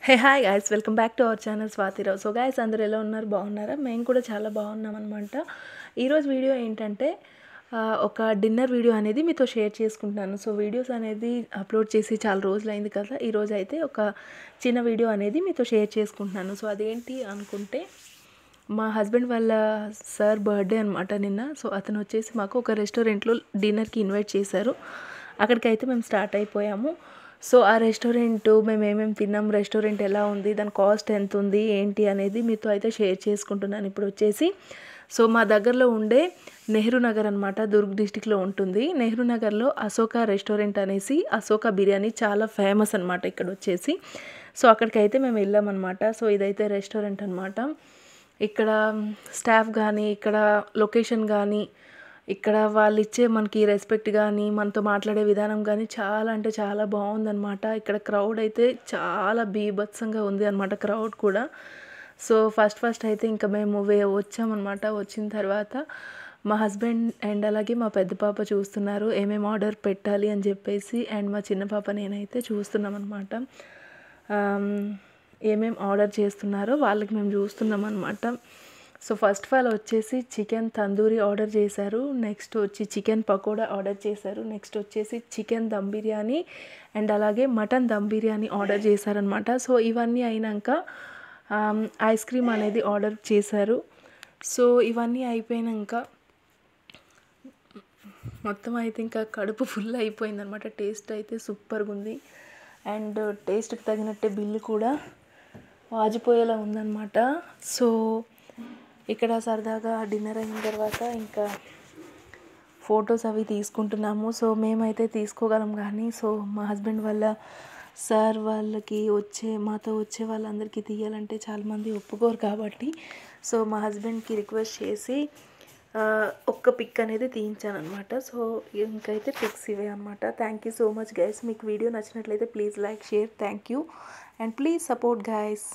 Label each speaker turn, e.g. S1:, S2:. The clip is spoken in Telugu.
S1: Hey hi guys, welcome back to our channel Swathi Rao. So guys, అందరు ఎలా ఉన్నారు? బాగున్నారా? మేము కూడా చాలా బాగున్నాం అనమాట. ఈరోజు వీడియో ఏంటంటే ఒక డిన్నర్ వీడియో అనేది మీతో షేర్ చేసుకుంటున్నాను. సో వీడియోస్ అనేది అప్లోడ్ చేసి చాలా రోజులైంది కదా. ఈరోజు అయితే ఒక చిన్న వీడియో అనేది మీతో షేర్ చేసుకుంటున్నాను. సో అదేంటి అనుకుంటే, మా హస్బెండ్ వాళ్ళ సార్ బర్త్డే అనమాట నిన్న. సో అతను వచ్చేసి మాకు ఒక రెస్టారెంట్లో డిన్నర్కి ఇన్వైట్ చేశారు. అక్కడికైతే మేము స్టార్ట్ అయిపోయాము. సో ఆ రెస్టారెంట్ మేము ఏమేమి తిన్నాం, రెస్టారెంట్ ఎలా ఉంది, దాని కాస్ట్ ఎంత ఉంది ఏంటి అనేది మీతో అయితే షేర్ చేసుకుంటున్నాను ఇప్పుడు వచ్చేసి. సో మా దగ్గరలో ఉండే నెహ్రూ నగర్ అనమాట, దుర్గ్ డిస్టిక్లో ఉంటుంది. నెహ్రూ నగర్లో అశోక రెస్టారెంట్ అనేసి, అశోక బిర్యానీ చాలా ఫేమస్ అనమాట ఇక్కడ వచ్చేసి. సో అక్కడికైతే మేము వెళ్ళామన్నమాట. సో ఇదైతే రెస్టారెంట్ అనమాట. ఇక్కడ స్టాఫ్ కానీ, ఇక్కడ లొకేషన్ కానీ, ఇక్కడ వాళ్ళు ఇచ్చే మనకి రెస్పెక్ట్ కానీ, మనతో మాట్లాడే విధానం కానీ చాలా అంటే చాలా బాగుందన్నమాట. ఇక్కడ క్రౌడ్ అయితే చాలా బీభత్సంగా ఉంది అనమాట, క్రౌడ్ కూడా. సో ఫస్ట్ అయితే ఇంకా మేము వచ్చామన్నమాట. వచ్చిన తర్వాత మా హస్బెండ్ అండ్ అలాగే మా పెద్ద పాప చూస్తున్నారు ఏమేమి ఆర్డర్ పెట్టాలి అని చెప్పేసి. అండ్ మా చిన్న పాప నేనైతే చూస్తున్నాం అనమాట. ఏమేమి ఆర్డర్ చేస్తున్నారో వాళ్ళకి మేము చూస్తున్నాం అనమాట. సో ఫస్ట్ ఆఫ్ ఆల్ వచ్చేసి చికెన్ తందూరి ఆర్డర్ చేశారు. నెక్స్ట్ వచ్చి చికెన్ పకోడా ఆర్డర్ చేశారు. నెక్స్ట్ వచ్చేసి చికెన్ దమ్ బిర్యానీ అండ్ అలాగే మటన్ దమ్ బిర్యానీ ఆర్డర్ చేశారనమాట. సో ఇవన్నీ అయినాక ఐస్ క్రీమ్ అనేది ఆర్డర్ చేశారు. సో ఇవన్నీ అయిపోయాక మొత్తం అయితే ఇంకా కడుపు ఫుల్ అయిపోయిందనమాట. టేస్ట్ అయితే సూపర్గా ఉంది. అండ్ టేస్ట్కి తగినట్టే బిల్లు కూడా వాజిపోయేలా ఉందన్నమాట. సో ఇక్కడ సరదాగా డిన్నర్ అయిన తర్వాత ఇంకా ఫొటోస్ అవి తీసుకుంటున్నాము. సో మేమైతే తీసుకోగలం కానీ, సో మా హస్బెండ్ వాళ్ళ సార్ వాళ్ళకి మాతో వచ్చే వాళ్ళందరికీ తీయాలంటే చాలామంది ఒప్పుకోరు కాబట్టి, సో మా హస్బెండ్కి రిక్వెస్ట్ చేసి ఒక్క పిక్ అనేది తీయించాను అనమాట. సో ఇంకైతే పిక్స్ ఇవే అనమాట. Thank you so much guys. మీకు వీడియో నచ్చినట్లయితే please like, share. Thank you and please support guys.